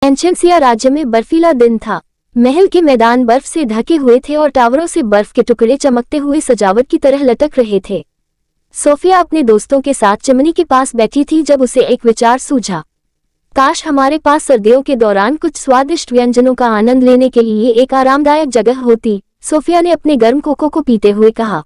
एंचेंसिया राज्य में बर्फीला दिन था। महल के मैदान बर्फ से ढके हुए थे और टावरों से बर्फ के टुकड़े चमकते हुए सजावट की तरह लटक रहे थे। सोफिया अपने दोस्तों के साथ चिमनी के पास बैठी थी जब उसे एक विचार सूझा। काश हमारे पास सर्दियों के दौरान कुछ स्वादिष्ट व्यंजनों का आनंद लेने के लिए एक आरामदायक जगह होती। सोफिया ने अपने गर्म कोको को पीते हुए कहा।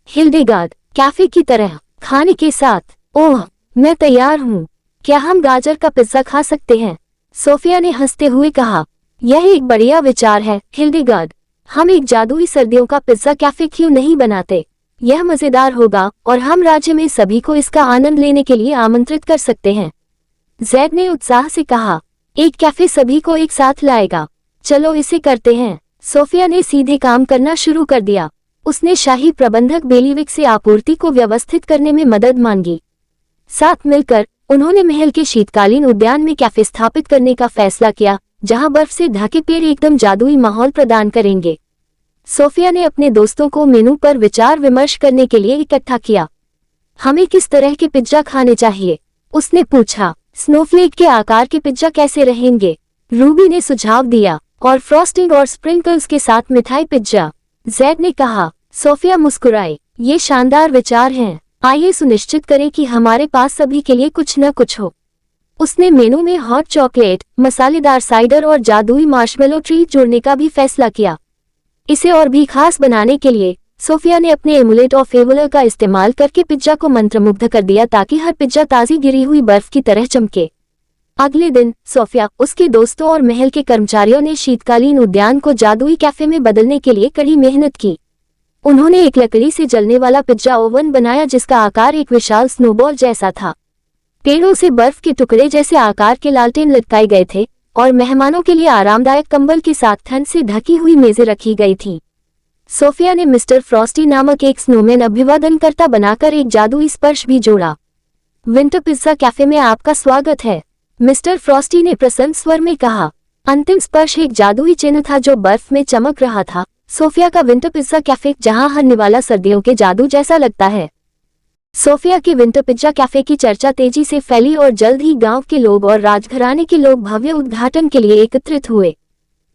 हिल्डेगार्ड, कैफे की तरह खाने के साथ? ओह, मैं तैयार हूँ। क्या हम गाजर का पिज्जा खा सकते हैं? सोफिया ने हंसते हुए कहा। यह एक बढ़िया विचार है हिल्डेगार्ड। हम एक जादुई सर्दियों का पिज्जा कैफे क्यों नहीं बनाते? यह मजेदार होगा और हम राज्य में सभी को इसका आनंद लेने के लिए आमंत्रित कर सकते हैं। जैद ने उत्साह से कहा। एक कैफे सभी को एक साथ लाएगा। चलो इसे करते हैं। सोफिया ने सीधे काम करना शुरू कर दिया। उसने शाही प्रबंधक बेलीविक से आपूर्ति को व्यवस्थित करने में मदद मांगी। साथ मिलकर उन्होंने महल के शीतकालीन उद्यान में कैफे स्थापित करने का फैसला किया, जहां बर्फ से ढके पेड़ एकदम जादुई माहौल प्रदान करेंगे। सोफिया ने अपने दोस्तों को मेनू पर विचार विमर्श करने के लिए इकट्ठा किया। हमें किस तरह के पिज्जा खाने चाहिए? उसने पूछा। स्नोफ्लेक के आकार के पिज्जा कैसे रहेंगे? रूबी ने सुझाव दिया। और फ्रॉस्टिंग और स्प्रिंकल्स के साथ मिठाई पिज्जा, जैद ने कहा। सोफिया मुस्कुराई। ये शानदार विचार हैं। आइए सुनिश्चित करें कि हमारे पास सभी के लिए कुछ न कुछ हो। उसने मेनू में हॉट चॉकलेट, मसालेदार साइडर और जादुई मार्शमेलो ट्रीट जोड़ने का भी फैसला किया। इसे और भी खास बनाने के लिए सोफिया ने अपने एमुलेट ऑफ फेवलर का इस्तेमाल करके पिज्जा को मंत्रमुग्ध कर दिया ताकि हर पिज्जा ताज़ी गिरी हुई बर्फ की तरह चमके। अगले दिन सोफिया, उसके दोस्तों और महल के कर्मचारियों ने शीतकालीन उद्यान को जादुई कैफे में बदलने के लिए कड़ी मेहनत की। उन्होंने एक लकड़ी से जलने वाला पिज्जा ओवन बनाया जिसका आकार एक विशाल स्नोबॉल जैसा था। पेड़ों से बर्फ के टुकड़े जैसे आकार के लालटेन लटकाए गए थे और मेहमानों के लिए आरामदायक कंबल के साथ ठंड से ढकी हुई मेजें रखी गई थीं। सोफिया ने मिस्टर फ्रॉस्टी नामक एक स्नोमैन अभिवादनकर्ता बनाकर एक जादुई स्पर्श भी जोड़ा। विंटर पिज्जा कैफे में आपका स्वागत है, मिस्टर फ्रॉस्टी ने प्रसन्न स्वर में कहा। अंतिम स्पर्श एक जादुई चिन्ह था जो बर्फ में चमक रहा था। सोफिया का विंटर पिज्जा कैफे, जहां हर निवाला सर्दियों के जादू जैसा लगता है। सोफिया के विंटर पिज्जा कैफे की चर्चा तेजी से फैली और जल्द ही गांव के लोग और राजघराने के लोग भव्य उद्घाटन के लिए एकत्रित हुए।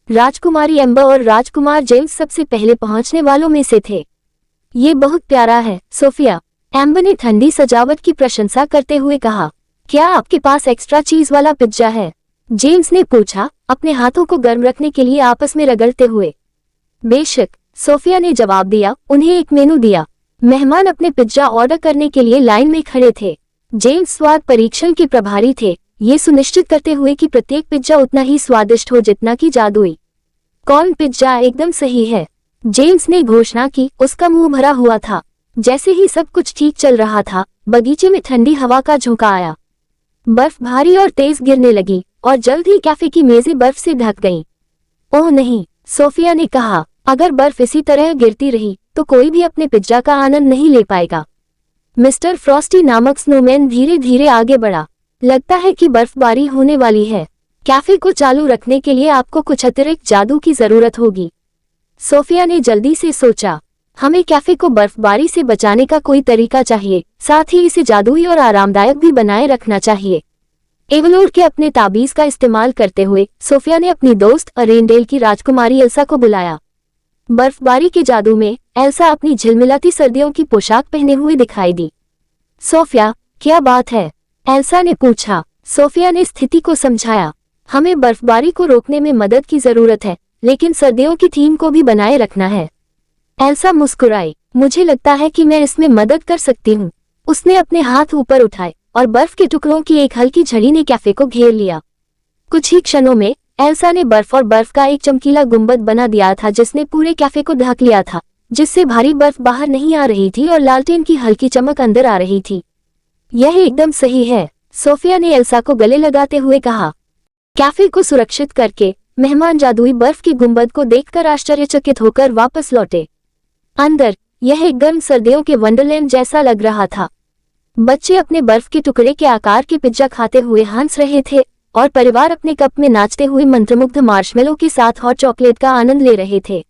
राजकुमारी एम्बर और राजकुमार जेम्स सबसे पहले पहुंचने वालों में से थे। ये बहुत प्यारा है, सोफिया, एम्बर ने ठंडी सजावट की प्रशंसा करते हुए कहा। क्या आपके पास एक्स्ट्रा चीज वाला पिज्जा है? जेम्स ने पूछा, अपने हाथों को गर्म रखने के लिए आपस में रगड़ते हुए। बेशक, सोफिया ने जवाब दिया। उन्हें एक मेनू दिया। मेहमान अपने पिज्जा ऑर्डर करने के लिए लाइन में खड़े थे। जेम्स स्वाद परीक्षण के प्रभारी थे, ये सुनिश्चित करते हुए कि प्रत्येक पिज्जा उतना ही स्वादिष्ट हो जितना कि जादुई। कॉर्न पिज्जा एकदम सही है, जेम्स ने घोषणा की। उसका मुंह भरा हुआ था। जैसे ही सब कुछ ठीक चल रहा था, बगीचे में ठंडी हवा का झोंका आया। बर्फ भारी और तेज गिरने लगी और जल्द ही कैफे की मेजें बर्फ से ढक गईं। ओह नहीं, सोफिया ने कहा, अगर बर्फ इसी तरह गिरती रही तो कोई भी अपने पिज्जा का आनंद नहीं ले पाएगा। मिस्टर फ्रॉस्टी नामक स्नोमैन धीरे धीरे आगे बढ़ा। लगता है कि बर्फबारी होने वाली है। कैफे को चालू रखने के लिए आपको कुछ अतिरिक्त जादू की जरूरत होगी। सोफिया ने जल्दी से सोचा। हमें कैफे को बर्फबारी से बचाने का कोई तरीका चाहिए, साथ ही इसे जादुई और आरामदायक भी बनाए रखना चाहिए। एवलोड के अपने ताबीज का इस्तेमाल करते हुए सोफिया ने अपनी दोस्त अरेंडेल की राजकुमारी एल्सा को बुलाया। बर्फबारी के जादू में एल्सा अपनी झिलमिलाती सर्दियों की पोशाक पहने हुए दिखाई दी। सोफिया, क्या बात है? एल्सा ने पूछा। सोफिया ने स्थिति को समझाया। हमें बर्फबारी को रोकने में मदद की जरूरत है, लेकिन सर्दियों की थीम को भी बनाए रखना है। एल्सा मुस्कुराई। मुझे लगता है कि मैं इसमें मदद कर सकती हूँ। उसने अपने हाथ ऊपर उठाए और बर्फ के टुकड़ों की एक हल्की झड़ी ने कैफे को घेर लिया। कुछ ही क्षणों में एल्सा ने बर्फ और बर्फ का एक चमकीला गुंबद बना दिया था जिसने पूरे कैफे को ढक लिया था, जिससे भारी बर्फ बाहर नहीं आ रही थी और लालटेन की हल्की चमक अंदर आ रही थी। यह एकदम सही है, सोफिया ने एल्सा को गले लगाते हुए कहा। कैफे को सुरक्षित करके मेहमान जादुई बर्फ के गुंबद को देखकर आश्चर्यचकित होकर वापस लौटे। अंदर यह एक गर्म सर्दियों के वंडरलैंड जैसा लग रहा था। बच्चे अपने बर्फ के टुकड़े के आकार के पिज्जा खाते हुए हंस रहे थे और परिवार अपने कप में नाचते हुए मंत्रमुग्ध मार्शमेलो के साथ हॉट चॉकलेट का आनंद ले रहे थे।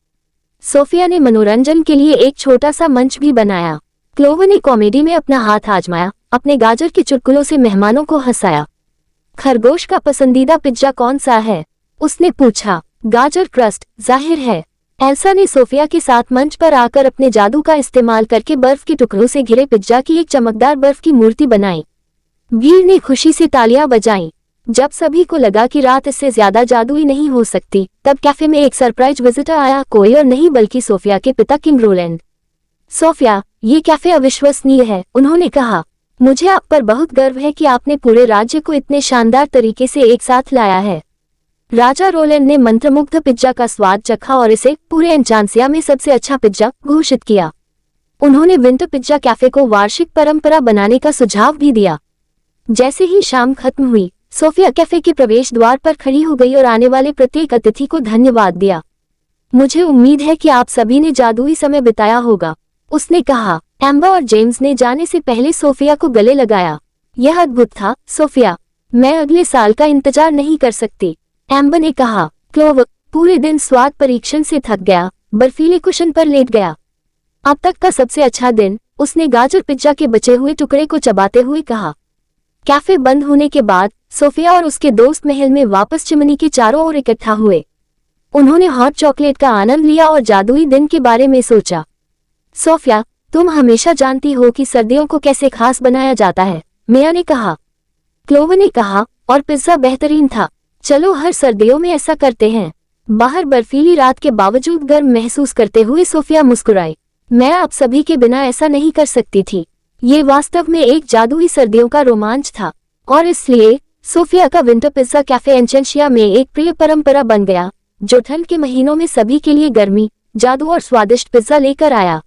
सोफिया ने मनोरंजन के लिए एक छोटा सा मंच भी बनाया। क्लोवर ने कॉमेडी में अपना हाथ आजमाया, अपने गाजर के चुटकुलों से मेहमानों को हंसाया। खरगोश का पसंदीदा पिज्जा कौन सा है? उसने पूछा। गाजर क्रस्ट, जाहिर है। एल्सा ने सोफिया के साथ मंच पर आकर अपने जादू का इस्तेमाल करके बर्फ के टुकड़ों से घिरे पिज्जा की एक चमकदार बर्फ की मूर्ति बनाई। भीड़ ने खुशी से तालियां बजाईं। जब सभी को लगा कि रात इससे ज्यादा जादुई नहीं हो सकती, तब कैफे में एक सरप्राइज विजिटर आया, कोई और नहीं बल्कि सोफिया के पिता किंग रोलैंड। सोफिया, ये कैफे अविश्वसनीय है, उन्होंने कहा। मुझे आप पर बहुत गर्व है कि आपने पूरे राज्य को इतने शानदार तरीके से एक साथ लाया है। राजा रोलैंड ने मंत्रमुग्ध पिज्जा का स्वाद चखा और इसे पूरे एन्चांसिया में सबसे अच्छा पिज्जा घोषित किया। उन्होंने विंटर पिज्जा कैफे को वार्षिक परंपरा बनाने का सुझाव भी दिया। जैसे ही शाम खत्म हुई, सोफिया कैफे के प्रवेश द्वार पर खड़ी हो गई और आने वाले प्रत्येक अतिथि को धन्यवाद दिया। मुझे उम्मीद है कि आप सभी ने जादुई समय बिताया होगा, उसने कहा। एम्बर और जेम्स ने जाने से पहले सोफिया को गले लगाया। यह अद्भुत था, सोफिया। मैं अगले साल का इंतजार नहीं कर सकती, एम्बर ने कहा। क्लोव पूरे दिन स्वाद परीक्षण से थक गया, बर्फीले कुशन पर लेट गया। अब तक का सबसे अच्छा दिन, उसने गाजर पिज्जा के बचे हुए टुकड़े को चबाते हुए कहा। कैफे बंद होने के बाद सोफिया और उसके दोस्त महल में वापस चिमनी के चारों ओर इकट्ठा हुए। उन्होंने हॉट चॉकलेट का आनंद लिया और जादुई दिन के बारे में सोचा। सोफिया, तुम हमेशा जानती हो कि सर्दियों को कैसे खास बनाया जाता है, मिया ने कहा। क्लोव ने कहा, और पिज्जा बेहतरीन था। चलो हर सर्दियों में ऐसा करते हैं। बाहर बर्फीली रात के बावजूद गर्म महसूस करते हुए सोफिया मुस्कुराई। मैं आप सभी के बिना ऐसा नहीं कर सकती थी। ये वास्तव में एक जादुई सर्दियों का रोमांच था, और इसलिए सोफिया का विंटर पिज्जा कैफे एन्चांसिया में एक प्रिय परंपरा बन गया, जो ठंड के महीनों में सभी के लिए गर्मी, जादू और स्वादिष्ट पिज्जा लेकर आया।